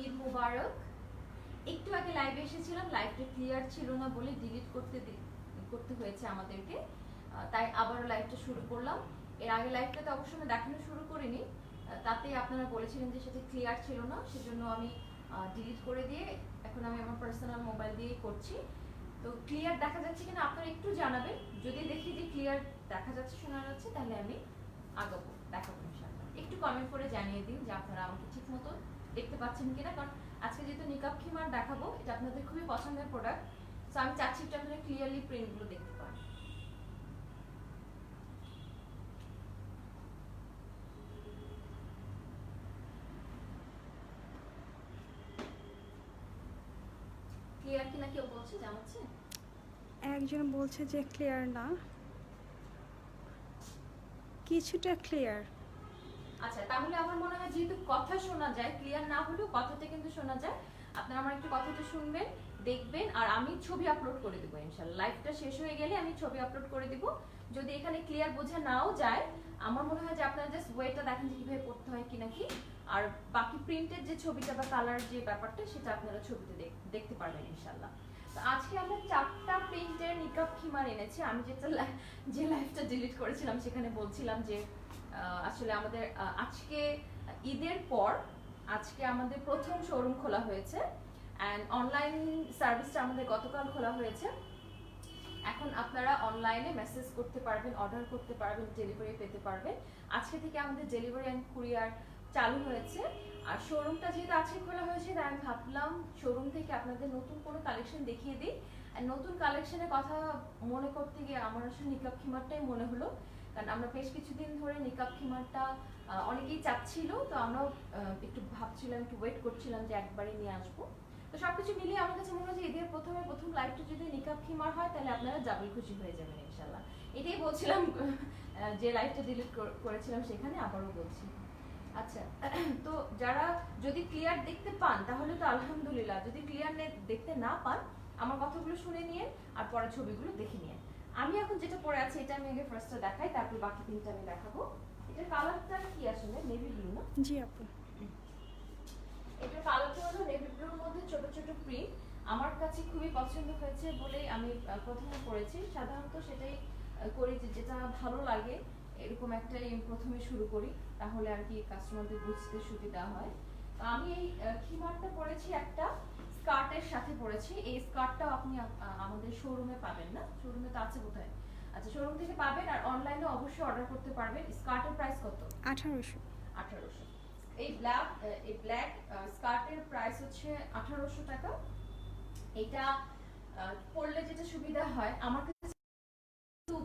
ঈদ মুবারক। একটু আগে লাইভে এসেছিলাম, লাইভটা ক্লিয়ার ছিল না বলে ডিলিট করতে হয়েছে আমাদেরকে, তাই আবারও লাইভটা শুরু করলাম। এর আগে লাইভটাতে অবশ্য আমি দেখানো শুরু করিনি, তাতে আপনারা বলেছিলেন যে সেটা ক্লিয়ার ছিল না, সেজন্য আমি ডিলিট করে দিয়ে এখন আমি আমার পার্সোনাল মোবাইল দিয়েই করছি। তো ক্লিয়ার দেখা যাচ্ছে কিনা আপনারা একটু জানাবেন। যদি দেখি যে ক্লিয়ার দেখা যাচ্ছে, শোনা যাচ্ছে, তাহলে আমি আগাবো, দেখাবো ইনশাআল্লাহ। একটু কমেন্ট করে জানিয়ে দিন যে আপনারা আমাকে ঠিক মতো দেখতে পাচ্ছেন কিনা, কারণ আজকে যেহেতু নিকাব খিমার দেখাবো, এটা আপনাদের খুবই পছন্দের প্রোডাক্ট, সো আমি চাচ্ছি একটু আপনারা ক্লিয়ারলি প্রিন্টগুলো দেখতে পান। ক্লিয়ার কিনা কেউ বলছে, জানাচ্ছে? একজন বলছে যে ক্লিয়ার না, কিছুটা ক্লিয়ার। আচ্ছা, তাহলে আমার মনে হয় যেহেতু কথা শোনা যায়, ক্লিয়ার না হলেও কথাটা কিন্তু শোনা যায়। আপনারা আমার একটু কথাটা শুনবেন, দেখবেন, আর আমি ছবি আপলোড করে দেবো ইনশাআল্লাহ। লাইভটা শেষ হয়ে গেলে আমি ছবি আপলোড করে দিব। যদি এখানে ক্লিয়ার বোঝা নাও যায়, আমার মনে হয় যে আপনারা জাস্ট ওয়েটা দেখেন যে কিভাবে পড়তে হয় কি নাকি, আর বাকি প্রিন্টের যে ছবিটা বা কালার যে ব্যাপারটা, সেটা আপনারা ছবিতে দেখতে পারবেন ইনশাআল্লাহ। তো আজকে আমরা 4টা প্রিন্টের নিকাব খিমার এনেছি। আমি যে লাইভটা ডিলিট করেছিলাম সেখানে বলছিলাম যে আসলে আমাদের আজকে ঈদের পর আজকে আমাদের প্রথম শোরুম খোলা হয়েছে, অ্যান্ড অনলাইন সার্ভিসটা আমাদের গতকাল খোলা হয়েছে। এখন আপনারা অনলাইনে মেসেজ করতে পারবেন, অর্ডার করতে পারবেন, ডেলিভারি পেতে পারবেন। আজকে থেকে আমাদের ডেলিভারি অ্যান্ড কুরিয়ার চালু হয়েছে। আর শোরুমটা যেহেতু আজকে খোলা হয়েছে, তাই আমি ভাবলাম শোরুম থেকে আপনাদের নতুন কোনো কালেকশন দেখিয়ে দিই। আর নতুন কালেকশনের কথা মনে করতে গিয়ে আমার আসলে নিকাব খিমারটাই মনে হলো, কারণ আমরা বেশ কিছুদিন ধরে নিকাব খিমারটা অনেকেই চাচ্ছিল, তো আমরাও একটু ভাবছিলাম, একটু ওয়েট করছিলাম যে একবারে নিয়ে আসবো। তো সবকিছু মিলিয়ে আমার কাছে মনে হয় যে ঈদের প্রথম লাইভটা যদি নিকাব খিমার হয়, তাহলে আপনারা ডাবল খুশি হয়ে যাবেন ইনশাআল্লাহ। এটাই বলছিলাম যে লাইভটা ডিলিট করেছিলাম সেখানে, আবারও বলছি। আচ্ছা, তো যারা যদি ক্লিয়ার দেখতে পান তাহলে তো আলহামদুলিল্লাহ, যদি ক্লিয়ার দেখতে না পান আমার কথাগুলো শুনে নিয়ে আর পরে ছবিগুলো দেখে নিয়ে। আমি এখন যেটা পরে আছি এটা আমি আগে ফার্স্টে দেখাই, তারপর বাকি তিনটা আমি দেখাবো। এটার কালারটা কি আসলে নেভি ব্লু না? জি আপু। এটা কালারটা হলো নেভি ব্লুর মধ্যে ছোট ছোট প্রিন্ট। আমার কাছে খুবই পছন্দ হয়েছে বলেই আমি প্রথমে করেছি। সাধারণত সেটাই করি যে যেটা ভালো লাগে এরকম একটা প্রথমে শুরু করি, তাহলে আর কি কাস্টমারদের বুঝতে সুবিধা হয়। তো আমি এই খিমারটা পরেছি একটা স্কার্টের সাথে পরেছি। এই স্কার্টটাও আপনি আমাদের শোরুমে পাবেন না? শোরুমে তো আছে বোধহয়। আচ্ছা, শোরুম থেকে পাবেন, আর অনলাইনে অবশ্যই অর্ডার করতে পারবেন। স্কার্টের প্রাইস কত? 1800। 1800। এই ব্ল্যাক স্কার্টের প্রাইস হচ্ছে 1800 টাকা। এটা পরলে যেটা সুবিধা হয়, আমার কাছে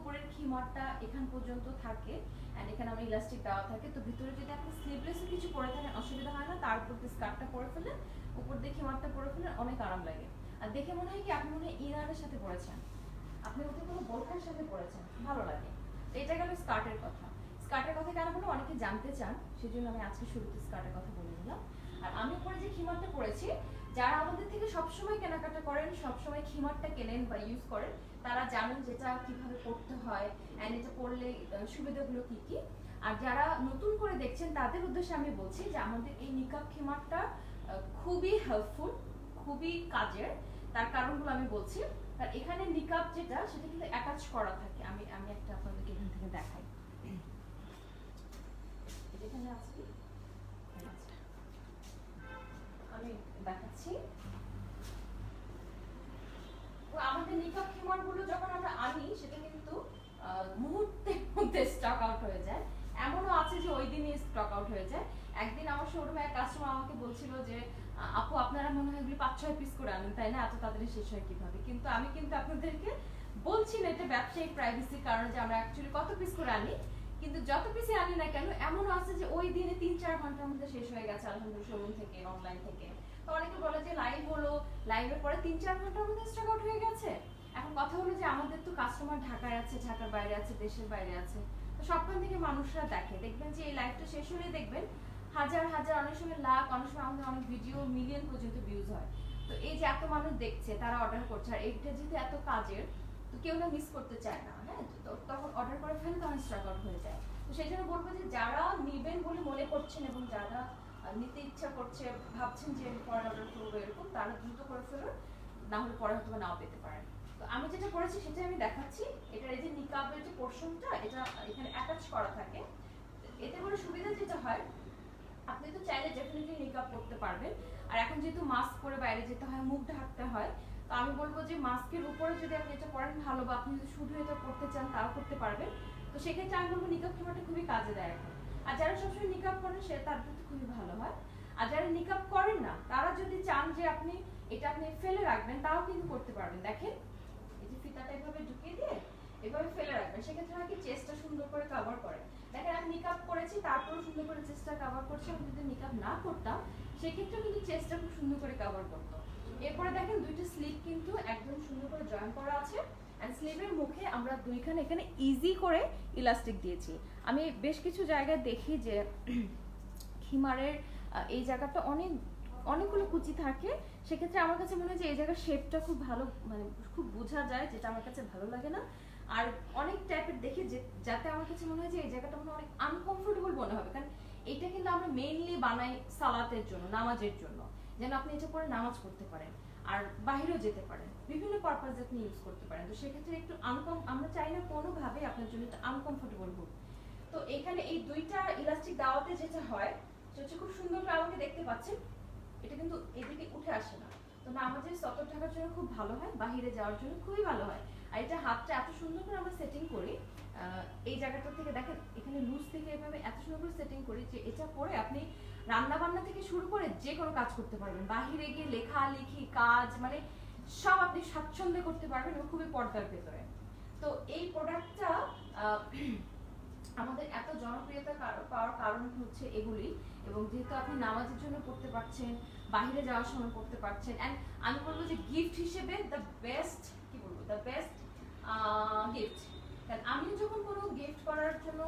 উপরের খিমারটা এখান পর্যন্ত থাকে, এন্ড এখানে আমার ইলাস্টিক দেওয়া থাকে, তো ভিতরে যদি আপনি স্লিভলেস কিছু পরে থাকেন অসুবিধা হয় না। তার উপর দিয়ে স্কার্টটা পরে ফেলেন, উপর দিয়ে খিমারটা পরে ফেলেন, অনেক আরাম লাগে। আর দেখে মনে হয় কি আপনি মনে হয় ইনারের সাথে পরেছেন, আপনি ওকে কোনো বোরখার সাথে পরেছেন, ভালো লাগে। তো এটা গেল স্কার্টের কথা। স্কার্টের কথা কেন বলে অনেকে জানতে চান, সেজন্য আমি আজকে শুরুতে স্কার্টের কথা বলে দিলাম। আর আমি উপরে যে খিমারটা পরেছি, যারা আমাদের থেকে সবসময় কেনাকাটা করেন, সবসময় খিমারটা কেনেন বা ইউজ করেন, তারা জানেন যেটা কিভাবে পড়তে হয়, এন্ড এটা পড়লে সুবিধাগুলো কি কি। আর যারা নতুন করে দেখছেন তাদের উদ্দেশ্যে আমি বলছি যে আমাদের এই নিকাব খিমারটা খুবই হেল্পফুল, খুবই কাজের। তার কারণগুলো আমি বলছি। আর এখানে নিকাব যেটা, সেটা কিন্তু অ্যাটাচ করা থাকে। আমি আমি একটা আপনাদেরকে এখান থেকে দেখাই। এখানে আছে কি? আচ্ছা, আমি দেখাচ্ছি। আমাদের নিকাব খিমার গুলো যখন আমরা আনি, সেটা কিন্তু মুহূর্তের মধ্যে স্টক আউট হয়ে যায়। এমনও আছে যে ওই দিনই স্টক আউট হয়ে যায়। একদিন আমার শোরুমে এক কাস্টমার আমাকে বলছিল যে আপু আপনারা মনে হয় এগুলি 5-6 পিস করে আনেন, তাই না? এত তাড়াতাড়ি শেষ হয় কিভাবে? কিন্তু আমি কিন্তু আপনাদেরকে বলছি না এটা ব্যবসায়িক প্রাইভেসির কারণে যে আমরা অ্যাকচুয়ালি কত পিস করে আনি, কিন্তু যত পিসই আনি না কেন, এমনও আছে যে ওই দিনে 3-4 ঘন্টার মধ্যে শেষ হয়ে গেছে আলহামদুলিল্লাহ, শোরুম থেকে, অনলাইন থেকে। তো অনেকে বলে যে লাইভ হলো, লাইভের পরে 3-4 ঘন্টার মধ্যে স্টক আউট হয়ে গেছে। এখন কথা হলো যে আমাদের তো কাস্টমার ঢাকায় আছে, ঢাকার বাইরে আছে, দেশের বাইরে আছে, তো সবখান থেকে মানুষরা দেখে। দেখবেন যে এই লাইভটা শেষ হলে দেখবেন হাজার হাজার, অনেক সময় লাখ, অনেক সময় আমাদের অনেক ভিডিও মিলিয়ন পর্যন্ত ভিউজ হয়। তো এই যে এত মানুষ দেখছে, তারা অর্ডার করছে, আর এইটা যেহেতু এত কাজের, তো কেউ না মিস করতে চায় না, হ্যাঁ? তো তখন অর্ডার করে ফেলে, তখন স্টক আউট হয়ে যায়। তো সেই জন্য বলবো যে যারা নিবেন বলে মনে করছেন এবং যারা নিতে ইচ্ছা করছে, ভাবছেন যে পরে অর্ডার করবো এরকম, তারা দ্রুত করে ফেলুন, না হলে পরে হয়তো নাও পেতে পারেন। তো আমি যেটা করেছি সেটাই আমি দেখাচ্ছি। এটার এই যে নিকাবের যে পোর্শনটা, এটা এখানে অ্যাটাচ করা থাকে। এতে করে সুবিধা যেটা হয়, আপনি তো চাইলে ডেফিনেটলি নিকাব করতে পারবেন। আর এখন যেহেতু মাস্ক পরে বাইরে যেতে হয়, মুখ ঢাকতে হয়, তো আমি বলবো যে মাস্কের উপরে যদি আপনি এটা পরেন ভালো, বা আপনি যদি শুধু এটা করতে চান তাও করতে পারবেন। তো সেক্ষেত্রে আমি বলবো নিকাব খিমারটা খুবই কাজে দেয় এখন। আর যারা সবসময় নিকাব করেন সে তার প্রতি খুবই ভালো হয়। আর যারা নিকাব করেন না, তারা যদি চান যে আপনি এটা আপনি ফেলে রাখবেন, তাও কিন্তু করতে পারবেন। দেখেন এই যে ফিতাটা এভাবে ঢুকিয়ে দিয়ে এভাবে ফেলে রাখবেন, সেক্ষেত্রে হয় কি চেস্টটা সুন্দর করে কভার করে। দেখেন আমি নিকাব করেছি, তারপরেও সুন্দর করে চেস্টটা কভার করছি। আমি যদি নিকাব না করতাম সেক্ষেত্রে কিন্তু চেস্টটা খুব সুন্দর করে কভার করতো। এরপরে দেখেন দুইটা স্লিভ কিন্তু একদম সুন্দর করে জয়েন করা আছে, এন্ড স্লিভের মুখে আমরা দুইখানে এখানে ইজি করে ইলাস্টিক দিয়েছি। আমি বেশ কিছু জায়গায় দেখি যে খিমারের এই জায়গাটা অনেকগুলো কুচি থাকে, সেক্ষেত্রে আমার কাছে মনে হয় যে এই জায়গার শেপটা খুব ভালো, মানে খুব বোঝা যায়, যেটা আমার কাছে ভালো লাগে না। আর অনেক টাইপের দেখি যে যাতে আমার কাছে মনে হয় যে এই জায়গাটা মনে হয় অনেক আনকমফোর্টেবল মনে হবে, কারণ এটা কিন্তু আমরা মেইনলি বানাই সালাতের জন্য, নামাজের জন্য, যেন আপনি এটা পরে নামাজ পড়তে পারেন আর বাইরেও যেতে পারেন, বিভিন্ন পারপাসে আপনি ইউজ করতে পারেন। তো সেক্ষেত্রে একটু আমরা চাই না কোনোভাবে আপনার জন্য এটা আনকমফোর্টেবল হোক। তো এখানে এই দুইটা ইলাস্টিক দেওয়াতে যেটা হয় সেটা হচ্ছে খুব সুন্দর করে আমাকে দেখতে পাচ্ছেন, এটা কিন্তু এদিকে উঠে আসে না। তো নামাজের সতর ঢাকার জন্য খুব ভালো হয়, বাহিরে যাওয়ার জন্য খুবই ভালো হয়। আর এটা হাতটা এত সুন্দর করে আমরা সেটিং করি, এই জায়গাটা থেকে দেখেন এখানে লুজ থেকে এভাবে এত সুন্দর করে সেটিং করি যে এটা পরে আপনি রান্না বান্না থেকে শুরু করে যে কোনো কাজ করতে পারবেন, বাহিরে গিয়ে লেখালেখি কাজ মানে সব আপনি স্বাচ্ছন্দ্যে করতে পারবেন এবং খুবই পর্দার ভেতরে। তো এই প্রোডাক্টটা আমাদের এত জনপ্রিয়তা পাওয়ার কারণ হচ্ছে এগুলি, এবং যেহেতু আপনি নামাজের জন্য পড়তে পারছেন, বাইরে যাওয়ার সময় পড়তে পারছেন, এন্ড আমি বলবো যে গিফট হিসেবে দ্য বেস্ট, কি বলবো, দ্য বেস্ট গিফট। কারণ আমি যখন কোনো গিফট করার জন্য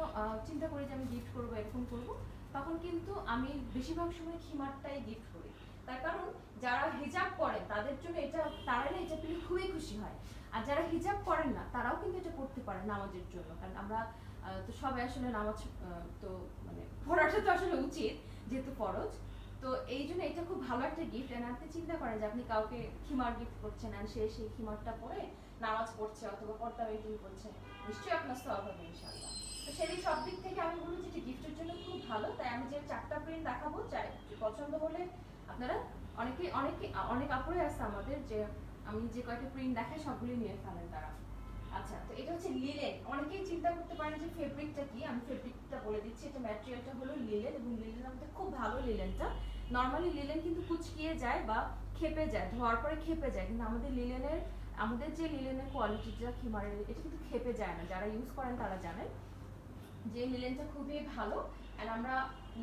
চিন্তা করি যে আমি গিফট করবো এরকম করবো, তখন কিন্তু আমি বেশিরভাগ সময় খিমারটাই গিফট করি। তার কারণ যারা হিজাব করেন তাদের জন্য এটা, তারা এটা পেলে খুবই খুশি হয়। আর যারা হিজাব করেন না তারাও কিন্তু এটা করতে পারে নামাজের জন্য, কারণ আমরা তো সবাই আসলে নামাজ তো মানে পড়াটা তো আসলে উচিত যেহেতু ফরজ। তো এই জন্য এটা খুব ভালো একটা গিফট। এন্ড আপনি চিন্তা করেন যে আপনি কাউকে খিমার গিফট করছেন, আর সে সেই খিমারটা পরে নামাজ পড়ছে অথবা পর্দা মেইনটেইন করছে, নিশ্চয়ই আপনার সওয়াব হবে ইনশাআল্লাহ। তো সেই সব দিক থেকে আমি বলবো যে এটা গিফটের জন্য খুব ভালো। তাই আমি যে 4টা প্রিন্ট দেখাবো, চাই পছন্দ হলে আপনারা অনেক আপুরে আছে আমাদের যে আমি যে কয়টা প্রিন্ট দেখাই সবগুলি নিয়ে ফেলেন তারা। আচ্ছা, তো এটা হচ্ছে লিলেন। অনেকেই চিন্তা করতে পারেন যে ফেব্রিকটা কি, আমি ফেব্রিকটা বলে দিচ্ছি। এটা ম্যাটেরিয়ালটা হলো লিলেন, এবং লিলেন আমাদের খুব ভালো লিলেনটা। নরমালি লিলেন কিন্তু কুচকিয়ে যায় বা খেপে যায়, ধোয়ার পরে খেপে যায়, কিন্তু আমাদের যে লিলেনের কোয়ালিটিটা খিমারের, এটা কিন্তু খেপে যায় না। যারা ইউজ করেন তারা জানেন যে লিলেনটা খুবই ভালো। এন্ড আমরা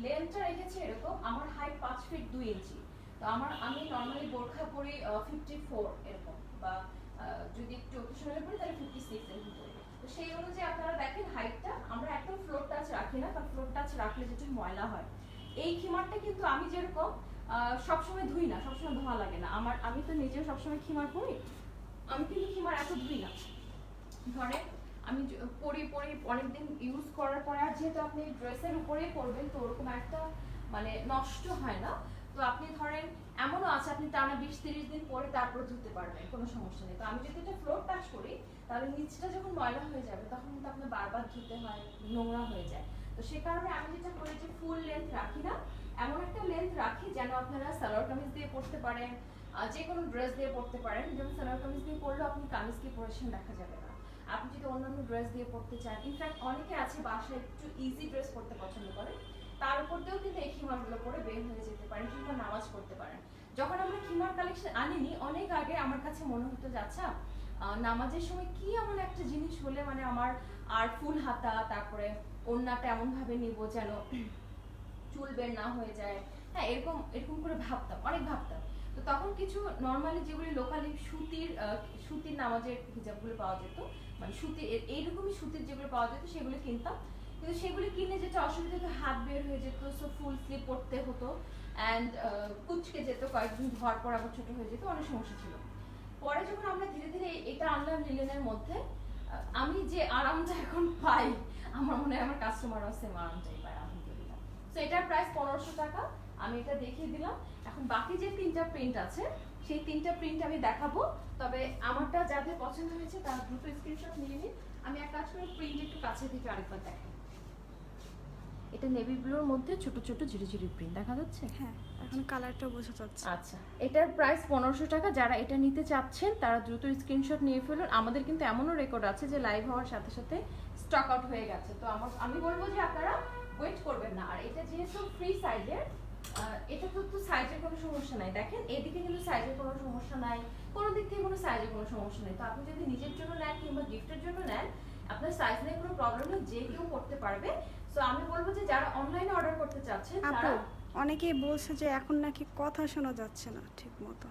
লেন্থটা রেখেছি এরকম, আমার হাইট 5 ফিট 2 ইঞ্চি। তো আমি নরমালি বোরখা পরি 54 এরকম, বা যদি একটু অকেশনালি পরি তাহলে 56 এরকম পরি। তো সেই অনুযায়ী আপনারা দেখেন হাইটটা, আমরা একদম ফ্লোর টাচ রাখি না, কারণ ফ্লোর টাচ রাখলে যেটা ময়লা হয়। এই খিমারটা কিন্তু আমি যেরকম সবসময় ধুই না, সবসময় ধোয়া লাগে না আমার, আমি তো নিজেও সবসময় খিমার পরি, আমি কিন্তু খিমার এত ধুই না। ধরেন আমি পরি অনেকদিন ইউজ করার পরে, আর যেহেতু আপনি ড্রেসের উপরেই পরবেন তো ওরকম একটা মানে নষ্ট হয় না। তো আপনি ধরেন এমনও আছে আপনি টানা 20-30 দিন পরে তারপর ধুতে পারবেন, কোনো সমস্যা নেই। তো আমি যদি এটা ফ্লোর টাচ করি তাহলে নিচটা যখন ময়লা হয়ে যাবে তখন কিন্তু আপনার বারবার ধুতে হয়, নোংরা হয়ে যায়। তো সে কারণে আমি যেটা করি যে ফুল লেন্থ রাখি না, এমন একটা লেন্থ রাখি যেন আপনারা সালোয়ার কামিজ দিয়ে পরতে পারেন, যে কোনো ড্রেস দিয়ে পরতে পারেন। যেমন সালোয়ার কামিজ দিয়ে পরলেও আপনি কামিজকে পরেছেন দেখা যাবে না। আপনি যদি অন্যান্য ড্রেস দিয়ে পরতে চান, ইনফ্যাক্ট অনেকে আছে বাসায় একটু ইজি ড্রেস পরতে পছন্দ করে, তার উপর দিয়েও কিন্তু এই খিমারগুলো পরে বের হয়ে যেতে পারেন কিংবা নামাজ পড়তে পারেন। যখন আমরা খিমার কালেকশন আনিনি অনেক আগে, আমার কাছে মনে হতো যে আচ্ছা নামাজের সময় কি এমন একটা জিনিস হলে মানে আমার আর ফুল হাতা, তারপরে ওড়নাটা এমন ভাবে নিব যেন চুল বের না হয়ে যায়, হ্যাঁ এরকম করে অনেক ভাবতাম। তো তখন কিছু নরমালি যেগুলি লোকালি সুতির নামাজের হিজাবগুলো পাওয়া যেত, মানে সুতির এইরকমই সুতির যেগুলো পাওয়া যেত সেগুলো কিনতাম। কিন্তু সেগুলি কিনে যেটা অসুবিধা হতো, হাত বের হয়ে যেত, সো ফুল স্লিপ পরতে হতো, অ্যান্ড কুচকে যেত, কয়েকদিন ধোয়ার পর আবার ছোট হয়ে যেত, অনেক সমস্যা ছিল। পরে যখন আমরা ধীরে ধীরে এটা আনলাম লিলেনের মধ্যে, আমি যে আরামটা এখন পাই আমার মনে হয় আমার কাস্টমারও সেম আরামটাই পায় আলহামদুলিল্লাহ। সো এটার প্রাইস 1500 টাকা। আমি এটা দেখিয়ে দিলাম। এখন বাকি যে তিনটা প্রিন্ট আছে সেই তিনটা প্রিন্ট আমি দেখাবো, তবে আমারটা যাদের পছন্দ হয়েছে তারা দ্রুত স্ক্রিনশট নিয়ে নিন। আমি এক কাজ করে প্রিন্ট একটু কাছে থেকে আরেকবার দেখাই। এটা নেভি ব্লুর মধ্যে ছোট ছোট ঝিরি প্রিন্ট দেখা যাচ্ছে। হ্যাঁ, এখন কালারটাও বোঝা যাচ্ছে। আচ্ছা, এটার প্রাইস 1500 টাকা। যারা এটা নিতে চাচ্ছেন তারা দ্রুত স্ক্রিনশট নিয়ে ফেলুন। আমাদের কিন্তু এমনও রেকর্ড আছে যে লাইভ হওয়ার সাথে সাথে স্টক আউট হয়ে গেছে, তো আমি বলবো যে আপনারা ওয়েট করবেন না। আর এটা যেহেতু ফ্রি সাইজের, এটা তো সাইজের কোনো সমস্যা নাই। দেখেন এদিকে কিন্তু সাইজের কোনো সমস্যা নাই, কোনো দিক থেকে কোনো সাইজের কোনো সমস্যা নেই। তো আপনি যদি নিজের জন্য নেন কিংবা গিফটের জন্য নেন, আপনার সাইজ নিয়ে কোনো প্রবলেম নেই, যে কেউ করতে পারবে। সো আমি বলবো যে যারা অনলাইনে অর্ডার করতে চাচ্ছেন আপু, তারা অনেকেই বলছে যে এখন নাকি কথা শোনা যাচ্ছে না ঠিক মতো।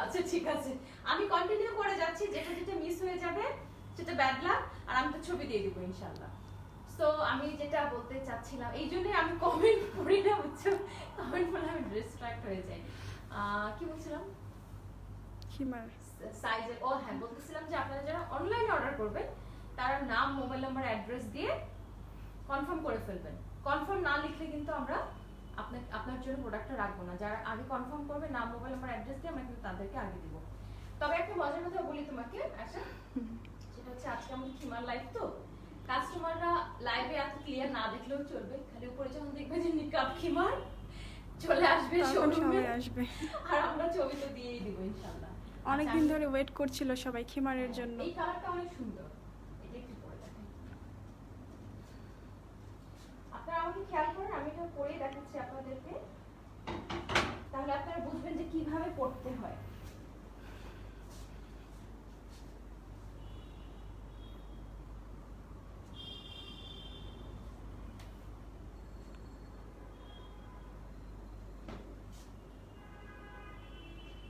আচ্ছা ঠিক আছে, আমি কন্টিনিউ করে যাচ্ছি। যেটা যেটা মিস হয়ে যাবে সেটা ব্যাড লাক, আর আমি তো ছবি দিয়ে দিব ইনশাআল্লাহ। সো আমি যেটা বলতে চাচ্ছিলাম, এই জন্যই আমি কমেন্ট করি না, বুঝছো? কমেন্ট করলে আমি ডিস্ট্রাক্ট হয়ে যাই। কি বলছিলাম? হিমার সাইজের, ও হ্যাঁ, বলতেছিলাম যে আপনারা যারা অনলাইনে অর্ডার করবেন তারা নাম, মোবাইল নাম্বার, অ্যাড্রেস দিয়ে কনফার্ম করে ফেলবেন। কনফার্ম না লিখলে কিন্তু আমরা আপনার জন্য প্রোডাক্টটা রাখবো না। যারা আগে কনফার্ম করবে নাম, মোবাইল নাম্বার, অ্যাড্রেস দিয়ে আমরা কিন্তু তাদেরকে আগে দিব। তবে একটা মজার কথা বলি তোমাকে, আচ্ছা, সেটা হচ্ছে আজকে আমাদের খিমার লাইভ, তো কাস্টমাররা লাইভে এত ক্লিয়ার না দেখলেও চলবে, খালি উপরে যখন দেখবে যে নিকাব খিমার চলে আসবে শোরুমে, আসবে, আর আমরা ছবি তো দিয়েই দিব ইনশাআল্লাহ। অনেকদিন ধরে ওয়েট করছিল সবাই খিমারের জন্য। এই কালারটা অনেক সুন্দর, এটা একটু পরে দেখেন। আপনারা আমাকে খেয়াল করেন, আমি এটা পরে দেখাচ্ছি আপনাদেরকে, তাহলে আপনারা বুঝবেন যে কিভাবে পড়তে হয়।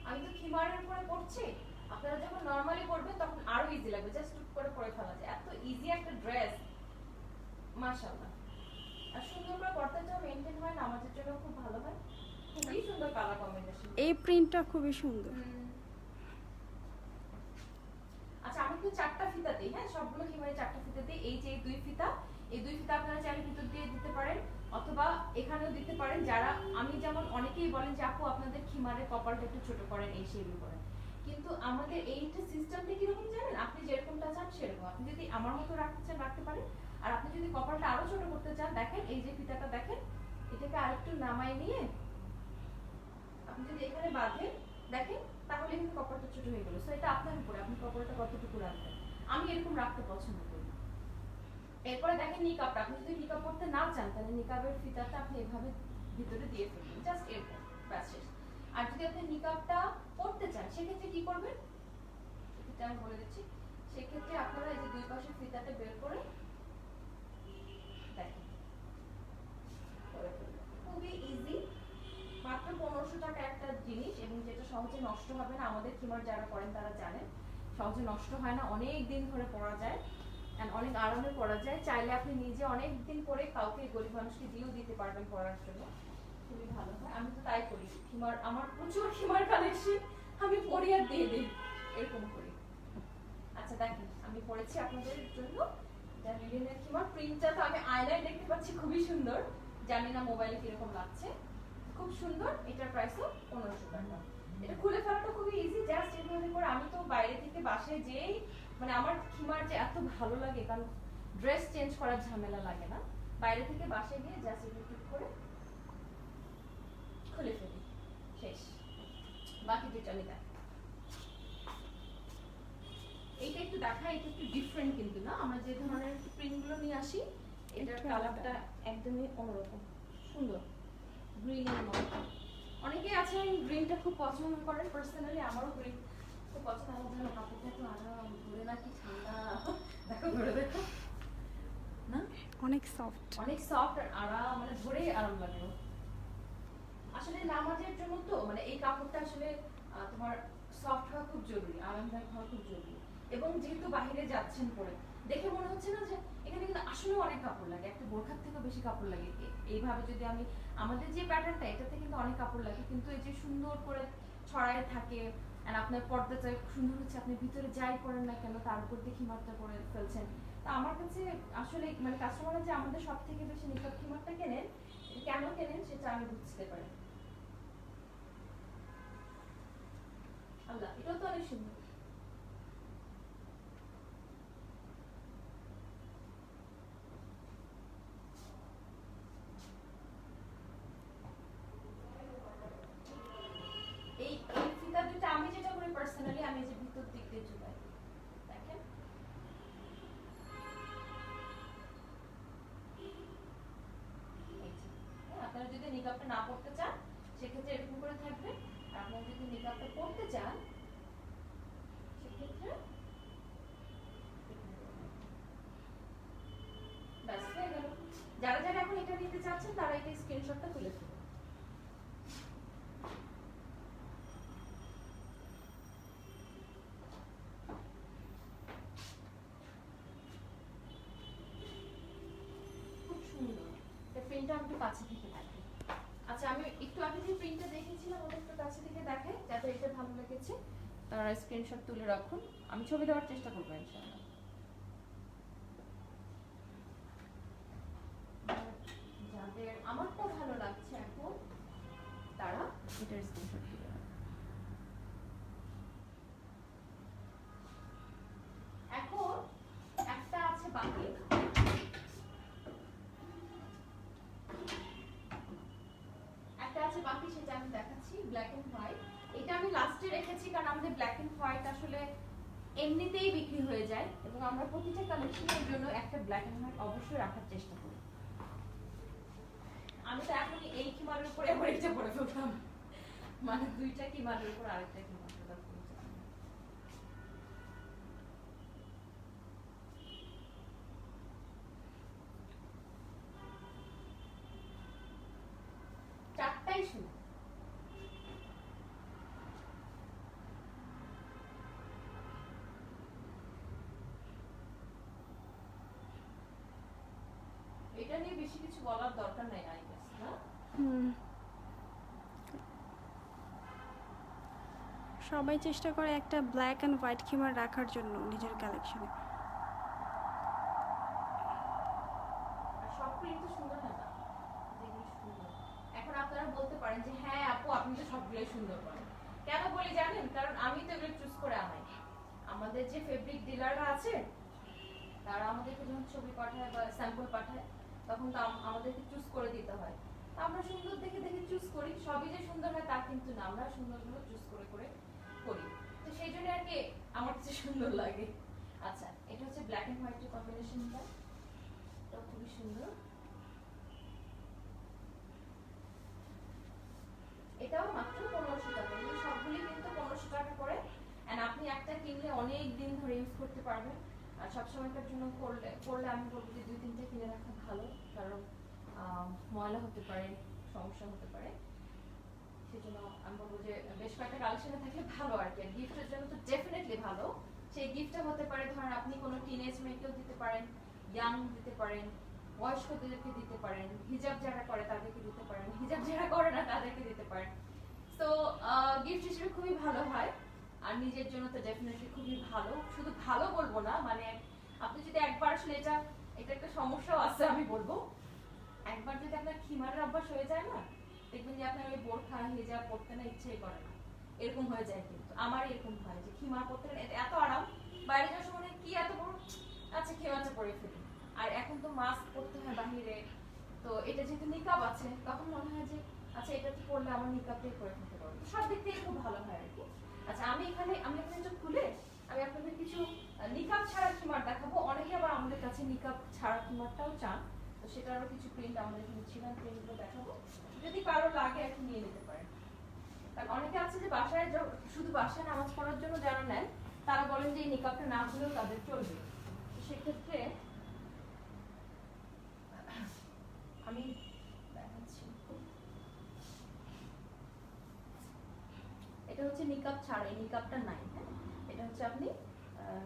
আমি তো খিমারের উপরে পড়ছি, আপনারা যখন নরমালি পড়বেন তখন আরো ইজি লাগবে, জাস্ট টুক করে পরে ফেলা যায়। এত ইজি একটা ড্রেস, মাশাআল্লাহ। আর সুন্দর করে পড়তেটাও মেইনটেইন হয় না, আমাদের জন্য খুব ভালো হয়। খুবই সুন্দর কালার কম্বিনেশন। এই প্রিন্টটা খুবই সুন্দর। আচ্ছা, আমি তো চারটা ফিতা দিই, হ্যাঁ, সবগুলো খিমারে চারটা ফিতা দিই। এই যে দুই ফিতা, এই দুই ফিতা আপনারা চাইলে ভিতর দিয়ে দিতে পারেন অথবা এখানেও দিতে পারেন। যারা, আমি যেমন, অনেকেই বলেন যে আপু আপনাদের খিমারের কপালটা একটু ছোট করেন, এই শেপে করেন, কিন্তু আমাদের এইটা সিস্টেমটা কিরকম জানেন? আপনি যেরকমটা চান সেরকম, আপনি যদি আমার মতো রাখতে চান রাখতে পারেন। আর আপনি যদি কপালটা আরো ছোট করতে চান, দেখেন এই যে ফিতাটা দেখেন, এটাকে আরেকটু নামাই নিয়ে আপনি যদি এখানে বাঁধেন, দেখেন, তাহলে কিন্তু কপালটা ছোট হয়ে গেল। সো এটা আপনার উপরে, আপনি কপালটা কতটুকু রাখবেন। আমি এরকম রাখতে পছন্দ করি। এরপরে দেখেন নিকাবটা, আপনি যদি নিকাব পড়তে না চান তাহলে নিকাবের ফিতাটা আপনি এভাবে ভিতরে দিয়ে ফেলবেন, জাস্ট এরকম, ব্যাস শেষ। আর যদি আপনি নিকাবটা পড়তে চান সেক্ষেত্রে কি করবেন এটা আমি বলে দিচ্ছি। সেক্ষেত্রে আপনারা এই যে দুই পাশে ফিতাটা বের করে দেখেন, খুবই ইজি, মাত্র 1500 টাকা একটা জিনিস, এবং যেটা সহজে নষ্ট হবে না। আমাদের খিমার যারা করেন তারা জানেন সহজে নষ্ট হয় না, অনেক দিন ধরে পরা যায়, এন্ড অনেক আরামে পরা যায়। চাইলে আপনি নিজে অনেক দিন পরে কাউকে, গরিব মানুষকে দিয়েও দিতে পারবেন পরার জন্য, খুবই ভালো হয়। আমি তো তাই করি, খিমার, আমার প্রচুর খিমার কালেকশন, আমি পরি আর দিয়ে দিই, এরকম করি। আচ্ছা দেখেন, আমি পরেছি আপনাদের জন্য লিনেনের খিমার। প্রিন্টটা তো আমি আয়নায় দেখতে পাচ্ছি, খুবই সুন্দর, জানি না মোবাইলে কিরকম লাগছে, খুব সুন্দর। এটার প্রাইসও 1500 টাকা। এটা খুলে ফেলাটা খুবই ইজি, জাস্ট এভাবে করে। আমি তো বাইরে থেকে বাসায় যেই, মানে আমার খিমার যে এত ভালো লাগে, কারণ ড্রেস চেঞ্জ করার ঝামেলা লাগে না, বাইরে থেকে বাসায় গিয়ে জাস্ট এভাবে করে খুলে ফেলি, শেষ। বাকি দুটো আমি দেখ, এইটা একটু দেখা, এটা একটু ডিফারেন্ট কিন্তু না, আমরা যে ধরনের প্রিন্টগুলো নিয়ে আসি এটার কালারটা একদমই অন্যরকম, সুন্দর, গ্রিনের মতো। অনেকেই আছেন গ্রিনটা খুব পছন্দ করেন, পার্সোনালি আমারও গ্রিন খুব পছন্দ। আমার জন্য কাপড়টা তো আরাম, ধরে না কি ঠান্ডা, দেখো ধরে দেখো না, অনেক সফট, অনেক সফট আর আরাম, মানে ধরেই আরাম লাগে। আসলে নামাজের জন্য তো, মানে এই কাপড়টা আসলে তোমার সফট হওয়া খুব জরুরি, আরামদায়ক হওয়া খুব জরুরি। এবং যেহেতু বাইরে যাচ্ছেন পরে, দেখে মনে হচ্ছে না যে এখানে কিন্তু আসলে অনেক কাপড় লাগে, একটা বোরখার থেকে বেশি কাপড় লাগে। এইভাবে যদি আমি, আমাদের যে প্যাটার্নটা এটাতে কিন্তু অনেক কাপড় লাগে, কিন্তু এই যে সুন্দর করে ছড়ায় থাকে, আর আপনার পর্দাটা সুন্দর হচ্ছে, আপনি ভিতরে যাই করেন না কেন তার উপর দিয়ে খিমারটা করে ফেলছেন, তা আমার কাছে আসলে মানে কাস্টমাররা যে আমাদের সব থেকে বেশি নিকাব খিমারটা কেনেন, কেন কেনেন সেটা আমি বুঝতে পারি। আল্লাহ, এটাও তো অনেক সুন্দর। এই এই ফিতা দুটো আমি যেটা করি পার্সোনালি, আমি এই যে ভিতর দিক দিয়ে ঝুলাই, দেখেন। এই যে, হ্যাঁ, আপনারা যদি নিকাবটা না পড়তে চান সেক্ষেত্রে এরকম করে থাকবে। আর আপনারা যদি নিকাবটা পড়তে চান সেক্ষেত্রে ব্যাস হয়ে গেল। যারা যারা এখন এটা নিতে চাচ্ছেন তারা এটা স্ক্রিনশটটা তুলে ফেলুন। খুব সুন্দর। এটা প্রিন্টটা আমি একটু কাছে থেকে দেখাই। আচ্ছা, আমি একটু আগে যে প্রিন্টটা দেখেছিলাম ওটা একটু কাছে থেকে দেখাই, যাতে এটা ভালো লেগেছে তারা স্ক্রিনশট তুলে রাখুন। আমি ছবি দেওয়ার চেষ্টা করবো ইনশাআল্লাহ। যাদের আমারটা ভালো লাগছে এখন তারা এটার স্ক্রিনশট তুলে রাখুন। এখন একটা আছে বাকি, একটা আছে বাকি, সেটা আমি দেখাচ্ছি। ব্ল্যাক এন্ড হোয়াইট, এটা আমি লাস্টে রেখেছি কারণ আমাদের ব্ল্যাক এন্ড হোয়াইট আসলে এমনিতেই বিক্রি হয়ে যায় এবং আমরা প্রতিটা কালেকশনের জন্য একটা ব্ল্যাক এন্ড হোয়াইট অবশ্যই রাখার চেষ্টা করি। আমি তো এখন এই কিমারের উপরে আবার এটা পরে ফেললাম, মানে দুইটা কিমারের উপর আরেকটা কিমার ফেলা। চারটাই শুনো। এটা নিয়ে বেশি কিছু বলার দরকার নাই আই গেস, না? সবাই চেষ্টা করে একটা ব্ল্যাক অ্যান্ড হোয়াইট খিমার রাখার জন্য নিজের কালেকশনে। আর সব প্রিন্ট তো সুন্দর হয় না, যেগুলো সুন্দর। এখন আপনারা বলতে পারেন যে হ্যাঁ আপু আপনি তো সবগুলোই সুন্দর বলেন। কেন বলি জানেন? কারণ আমি তো এগুলো চুজ করে আনাই। আমাদের যে ফেব্রিক ডিলাররা আছে তারা আমাদেরকে যখন ছবি পাঠায় বা স্যাম্পল পাঠায় তখন তো আমাদেরকে চুজ করে দিতে হয়। আমরা সুন্দর দেখে দেখে চুজ করি, সবই যে সুন্দর হয় তা কিন্তু না, আমরা সুন্দরগুলো চুজ করে করে করি। তো সেই জন্য আর কি আমার কাছে সুন্দর লাগে। আচ্ছা, এটা হচ্ছে ব্ল্যাক এন্ড হোয়াইটের কম্বিনেশনটা, এটা খুবই সুন্দর। এটাও মাত্র 1500 টাকা। এগুলো সবগুলি কিন্তু 1500 টাকা করে। এন্ড আপনি একটা কিনলে অনেক দিন ধরে ইউজ করতে পারবেন। আর সব সময়কার জন্য করলে আমি বলবো যে 2-3টা কিনে রাখা ভালো, কারণ ময়লা হতে পারে, সমস্যা হতে পারে। সেজন্য আমি বলবো যে বেশ কয়েকটা কালেকশনে থাকলে ভালো আর কি। গিফটের জন্য তো ডেফিনেটলি ভালো। সেই গিফটটা হতে পারে ধরেন আপনি কোনো টিনেজ মেয়েকেও দিতে পারেন, ইয়াং দিতে পারেন, বয়স্কদেরকে দিতে পারেন, হিজাব যারা করে তাদেরকে দিতে পারেন, হিজাব যারা করে না তাদেরকে দিতে পারেন। তো গিফট হিসেবে খুবই ভালো হয়। আর নিজের জন্য তো ডেফিনেটলি খুবই ভালো। শুধু ভালো বলবো না, মানে আপনি যদি একবার আসলে এটা একটা সমস্যাও আছে আমি বলবো, একবার যদি আপনার খিমারের অভ্যাস হয়ে যায় না, দেখবেন যে আপনার ওই বোরখা হিজাব পরতে না ইচ্ছেই করে না, এরকম হয়ে যায়। কিন্তু আমার এরকম হয় যে খিমার পরতে এত আরাম, বাইরে যাওয়ার সময় কি এত বড়, আচ্ছা খিমারটা পরে ফেলি। আর এখন তো মাস্ক পরতে হয় বাহিরে, তো এটা যেহেতু নিকাব আছে তখন মনে হয় যে আচ্ছা এটা তো পরলে আমার নিকাবটাই পরে ফেলতে পারবো, সব দিক থেকে খুব ভালো হয় আর কি। আচ্ছা, আমি এখানে একটু খুলে আমি আপনাদের কিছু নিকাব ছাড়া খিমার দেখাবো। অনেকে আবার আমাদের কাছে নিকাব ছাড়া খিমারটাও চান, তো সেটারও কিছু প্রিন্ট আমাদের এখানে ছিল, প্রিন্টগুলো দেখাবো, যদি কারো লাগে আর কি নিয়ে নিতে পারেন। কারণ অনেকে আছে যে বাসায় শুধু বাসায় নামাজ পড়ার জন্য যারা নেন তারা বলেন যে এই নিকাবটা না হলেও তাদের চলবে। সেক্ষেত্রে আমি দেখাচ্ছি, এটা হচ্ছে নিকাব ছাড়া, এই নিকাবটা নাই। হ্যাঁ, এটা হচ্ছে আপনি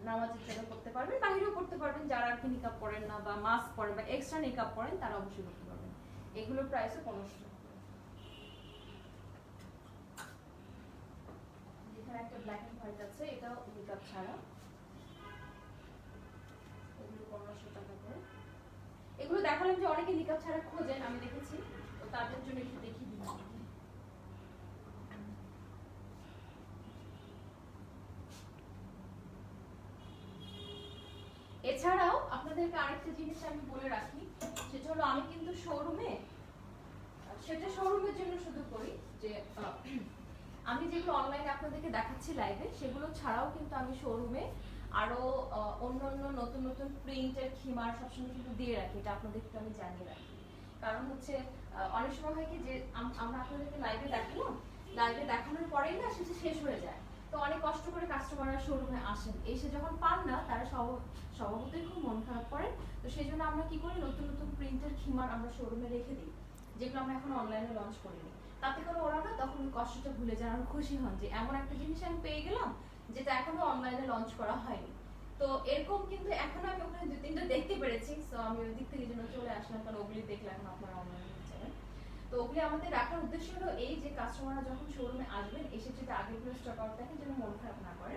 নামাজের জন্য করতে পারবেন, বাহিরেও করতে পারবেন, যারা আর কি নিকাব পড়েন না বা মাস্ক পরেন বা এক্সট্রা নিকাব পরেন তারা অবশ্যই করতে পারবেন। এগুলোর প্রাইসও 1500 টাকা। যেখানে একটা ব্ল্যাক এন্ড হোয়াইট আছে, এটাও নিকাব ছাড়া, এগুলো 1500 টাকা করে। এগুলো দেখালাম যে অনেকে নিকাব ছাড়া খোঁজেন, আমি দেখেছি, তো তাদের জন্য একটু দেখিয়ে দিলাম। এছাড়াও আপনাদেরকে আরেকটা জিনিস আমি বলে রাখি, সেটা হলো আমি কিন্তু সেটা শোরুমের জন্য শুধু করি যে আমি যেগুলো অনলাইনে আপনাদেরকে দেখাচ্ছি লাইভে, সেগুলো ছাড়াও কিন্তু আমি শোরুমে আরো অন্য নতুন নতুন প্রিন্টের খিমার সবসময় কিন্তু দিয়ে রাখি। এটা আপনাদেরকে আমি জানিয়ে রাখি, কারণ হচ্ছে অনেক সময় হয় কি যে আমরা আপনাদেরকে লাইভে দেখালাম, লাইভে দেখানোর পরেই না সেটা শেষ হয়ে যায়। তো অনেক কষ্ট করে কাস্টমাররা শোরুমে আসেন, এসে যখন পান না তারা স্বভাবতই খুব মন খারাপ করেন। তো সেই জন্য আমরা কি করি, নতুন নতুন প্রিন্টের খিমার আমরা শোরুমে রেখে দিই, যেগুলো আমরা এখন অনলাইনে লঞ্চ করিনি। তাতে করে ওরা না তখন কষ্টটা ভুলে যান আর খুশি হন যে এমন একটা জিনিস আমি পেয়ে গেলাম যেটা এখনো অনলাইনে লঞ্চ করা হয়নি। তো এরকম কিন্তু এখনো আমি ওখানে 2-3টা দেখতে পেরেছি, তো আমি ওই দিক থেকে জন্য চলে আসলাম, কারণ ওগুলি দেখলে এখন আপনারা অনলাইনে যাবেন। তো ওগুলি আমাদের রাখার উদ্দেশ্য হলো এই যে কাস্টমাররা যখন শোরুমে আসবেন এসে যদি আগে করে স্টক আউট দেখেন যেন মন খারাপ না করে।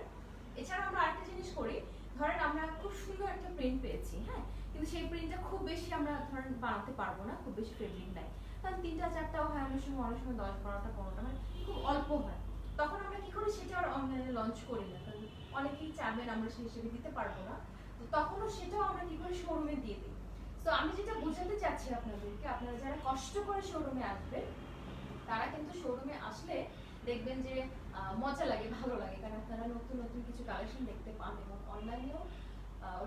এছাড়া আমরা আরেকটা জিনিস করি, ধরেন আমরা খুব সুন্দর একটা প্রিন্ট পেয়েছি, হ্যাঁ, কিন্তু সেই প্রিন্টটা খুব বেশি আমরা ধরেন বানাতে পারবো না, খুব বেশি ফেব্রিক নাই, কারণ 3টা-4টাও হয়, অনেক সময় 10-12টা 15টা, মানে খুব অল্প হয়। তখন আমরা কি করি, সেটা আর অনলাইনে লঞ্চ করি না, কারণ অনেকেই চাবেন আমরা সেই হিসেবে দিতে পারবো না। তো তখনও সেটাও আমরা কি করি, শোরুমে দিয়ে দিই। তো আমি যেটা বোঝাতে চাচ্ছি আপনাদেরকে, আপনারা যারা কষ্ট করে শোরুমে আসবেন তারা কিন্তু শোরুমে আসলে দেখবেন যে মজা লাগে, ভালো লাগে, কারণ আপনারা নতুন নতুন কিছু কালেকশন দেখতে পান, এবং অনলাইনেও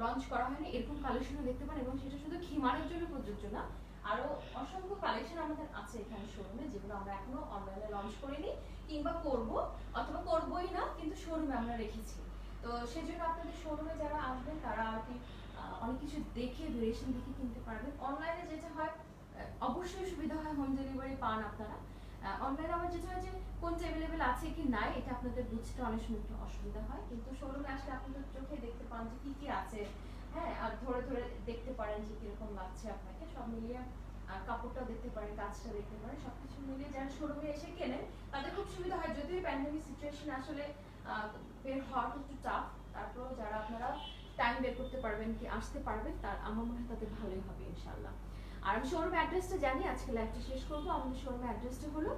লঞ্চ করা হয়নি এরকম কালেকশনও দেখতে পান। এবং সেটা শুধু খিমারের জন্য প্রযোজ্য না, আরো অসংখ্য কালেকশন আমাদের আছে এখানে শোরুমে, যেগুলো আমরা এখনো অনলাইনে লঞ্চ করিনি, কিংবা করব, অথবা করবই না, কিন্তু শোরুমে আমরা রেখেছি। তো সেজন্য আপনাদের শোরুমে যারা আসবেন তারা আর কি অনেক কিছু দেখে, ভেরিয়েশন দেখে কিনতে পারবেন। অনলাইনে যেটা হয়, অবশ্যই সুবিধা হয়, হোম ডেলিভারি পান আপনারা। অনলাইনে আবার যেটা হয় যে কোনটা অ্যাভেলেবেল আছে কি নাই এটা আপনাদের বুঝতে অনেক সময় একটু অসুবিধা হয়, কিন্তু শোরুমে আসলে আপনাদের চোখে দেখতে পান যে কি কি আছে, হ্যাঁ, আর ধরে ধরে দেখতে পারেন যে কিরকম লাগছে আপনাকে, সব মিলিয়ে কাপড়টা দেখতে পারেন, কাজটা দেখতে পারেন, সবকিছু মিলিয়ে যারা শোরুমে এসে কেনেন তাদের খুব সুবিধা হয়। যদিও প্যান্ডেমিক সিচুয়েশন আসলে বের হওয়া একটু টাফ, তারপরেও যারা আপনারা টাইম বের করতে পারবেন, কি আসতে পারবেন, তার আমার মনে হয় তাদের ভালোই হবে ইনশাআল্লাহ। আর আমি শোরুম অ্যাড্রেসটা জানি, আজকে লাইভটা শেষ করবো। আমাদের শোরুম অ্যাড্রেসটা হলো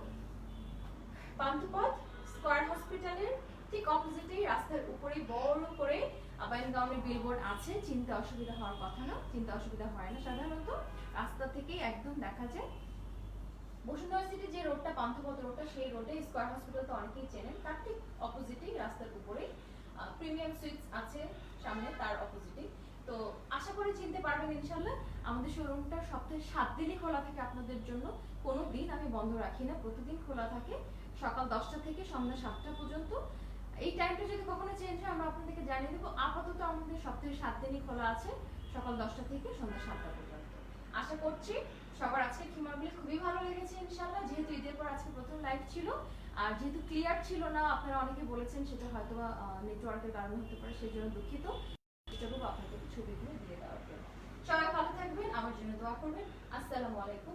পান্থপথ স্কয়ার হসপিটালের ঠিক অপোজিটেই, রাস্তার উপরেই বড় করে আবাইনগাঁওয়ের বিলবোর্ড আছে। চিনতে অসুবিধা হওয়ার কথা না, চিনতে অসুবিধা হয় না সাধারণত, রাস্তা থেকেই একদম দেখা যায়। বসুন্ধরা সিটি যে রোডটা, পান্থপথ রোডটা, সেই রোডে স্কয়ার হসপিটাল তো অনেকেই চেনেন, তার ঠিক অপোজিটেই, রাস্তার উপরেই প্রিমিয়াম সুইটস আছে সামনে, তার অপোজিটেই। তো আশা করি চিনতে পারবেন ইনশাআল্লাহ। আমাদের শোরুমটা সপ্তাহে 7 দিনই খোলা থাকে আপনাদের জন্য, কোনো দিন আমি বন্ধ রাখি না, প্রতিদিন খোলা থাকে সকাল 10টা থেকে সন্ধ্যা 7টা পর্যন্ত। এই টাইমটা যদি কখনো চেঞ্জ হয় আমরা আপনাদেরকে জানিয়ে দেবো। আপাতত আমাদের সপ্তাহে 7 দিনই খোলা আছে, সকাল 10টা থেকে সন্ধ্যা 7টা পর্যন্ত। আশা করছি সবার আজকে খিমারগুলি খুবই ভালো লেগেছে ইনশাআল্লাহ। যেহেতু ঈদের পর আজকে প্রথম লাইভ ছিল, আর যেহেতু ক্লিয়ার ছিল না, আপনারা অনেকে বলেছেন সেটা হয়তো নেটওয়ার্কের কারণে হতে পারে, সেই জন্য দুঃখিত। চেষ্টা করবো আপনাদেরকে ছবিগুলো দিয়ে দেওয়ার জন্য। সবাই ভালো থাকবেন, আমার জন্য দোয়া করবেন। আসসালামু আলাইকুম।